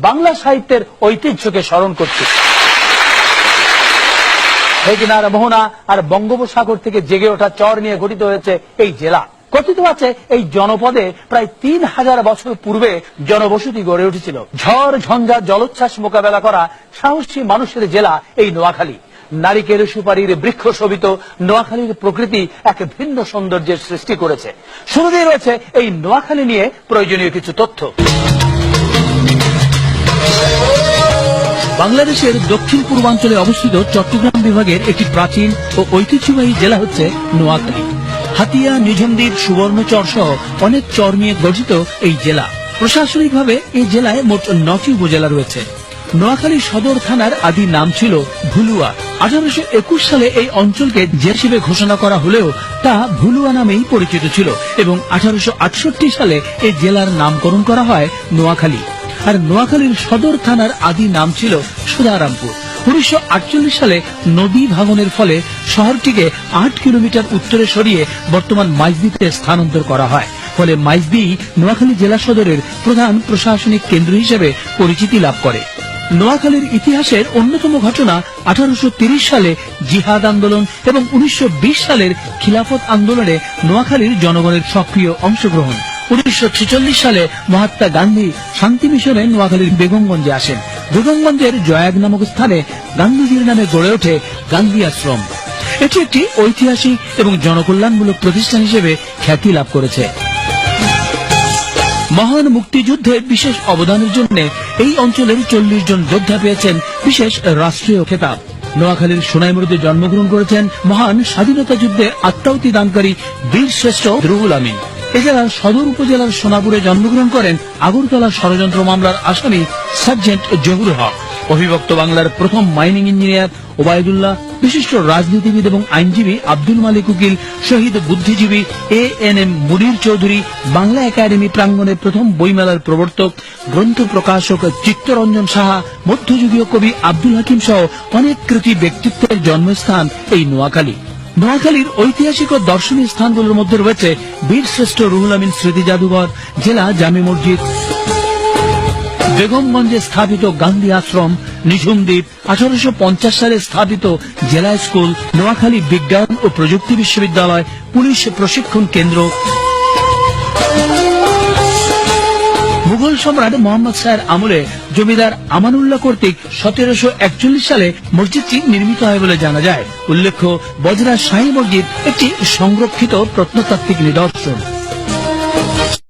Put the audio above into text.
বাংলা সাহিত্যের ঐতিহ্যকে স্মরণ করছে। মেঘনার মোহনা আর বঙ্গোপসাগর থেকে জেগে ওঠা চর নিয়ে গঠিত হয়েছে এই জেলা। কথিত আছে এই জনপদে প্রায় 3000 বছর পূর্বে জনবসতি গড়ে উঠেছিল। ঝড় ঝঞ্ঝা জলোচ্ছ্বাস মোকাবেলা করা সাহসী মানুষের জেলা এই নোয়াখালী। নারিকেল সুপারির বৃক্ষ শোভিত নোয়াখালীর প্রকৃতি এক ভিন্ন সৌন্দর্যের সৃষ্টি করেছে। শুরুতেই রয়েছে এই নোয়াখালী নিয়ে প্রয়োজনীয় কিছু তথ্য। বাংলাদেশের দক্ষিণ পূর্বাঞ্চলে অবস্থিত চট্টগ্রাম বিভাগের একটি প্রাচীন ও ঐতিহ্যবাহী জেলা হচ্ছে নোয়াখালী। হাতিয়া, নিঝুমদ্বীপ, সুবর্ণচর সহ অনেক চর নিয়ে গঠিত এই জেলা। প্রশাসনিকভাবে এই জেলায় মোট 9টি উপজেলা রয়েছে। নোয়াখালী সদর থানার আদি নাম ছিল ভুলুয়া। 1821 সালে এই অঞ্চলকে জেলা হিসেবে ঘোষণা করা হলেও তা ভুলুয়া নামেই পরিচিত ছিল এবং 1868 সালে এই জেলার নামকরণ করা হয় নোয়াখালী। আর নোয়াখালীর সদর থানার আদি নাম ছিল সুধারামপুর। 1948 সালে নদী ভাঙনের ফলে শহরটিকে 8 কিলোমিটার উত্তরে সরিয়ে বর্তমান মাইজদীতে স্থানান্তর করা হয়। ফলে মাইজদী নোয়াখালী জেলা সদরের প্রধান প্রশাসনিক কেন্দ্র হিসেবে পরিচিতি লাভ করে। নোয়াখালীর ইতিহাসের অন্যতম ঘটনা 1830 সালে জিহাদ আন্দোলন এবং 1920 সালের খিলাফত আন্দোলনে নোয়াখালীর জনগণের সক্রিয় অংশগ্রহণ। 1946 সালে মহাত্মা গান্ধী শান্তি মিশনে নোয়াখালীর বেগমগঞ্জে আসেন। বেগমগঞ্জের জয়াগ নামক স্থানে গান্ধীজির নামে গড়ে ওঠে গান্ধী আশ্রম। এটি একটি ঐতিহাসিক এবং জনকল্যাণমূলক প্রতিষ্ঠান হিসেবে খ্যাতি লাভ করেছে। মহান মুক্তিযুদ্ধে বিশেষ অবদানের জন্য এই অঞ্চলের 40 জন যোদ্ধা পেয়েছেন বিশেষ রাষ্ট্রীয় খেতাব। নোয়াখালীর সোনাইমুড়িতে জন্মগ্রহণ করেছেন মহান স্বাধীনতা যুদ্ধে আত্মাহুতি দানকারী বীর শ্রেষ্ঠ রুহুল আমিন। এছাড়া সদর উপজেলার সোনাপুরে জন্মগ্রহণ করেন আগরতলা ষড়যন্ত্র মামলার আসামি সার্জেন্ট জহুর হক। অবিভক্ত বাংলার প্রথম মাইনিং ইঞ্জিনিয়ার ওবায়দুল্লাহ, বিশিষ্ট রাজনীতিবিদ এবং আইনজীবী আব্দুল মালিক উকিল, শহীদ বুদ্ধিজীবী ANM মুনির চৌধুরী, বাংলা একাডেমি প্রাঙ্গণে প্রথম বইমেলার প্রবর্তক, গ্রন্থ প্রকাশক চিত্তরঞ্জন সাহা, মধ্যযুগীয় কবি আব্দুল হাকিম সহ অনেক কৃতি ব্যক্তিত্বের জন্মস্থান এই নোয়াখালী। নোয়াখালীর ঐতিহাসিক ও দর্শনীয় স্থানগুলোর মধ্যে রয়েছে বীরশ্রেষ্ঠ রুহুল আমিন স্মৃতি জাদুঘর, জেলা জামে মসজিদ, বেগমগঞ্জে স্থাপিত গান্ধী আশ্রম, নিঝুমদ্বীপ, 1850 সালে স্থাপিত জেলা স্কুল, নোয়াখালী বিজ্ঞান ও প্রযুক্তি বিশ্ববিদ্যালয়, পুলিশ প্রশিক্ষণ কেন্দ্র। মুঘল সম্রাট মোহাম্মদ শাহের আমলে জমিদার আমানুল্লাহ কর্তৃক 1741 সালে মসজিদটি নির্মিত হয় বলে জানা যায়। উল্লেখ্য, বজরা শাহী মসজিদ একটি সংরক্ষিত প্রত্নতাত্ত্বিক নিদর্শন।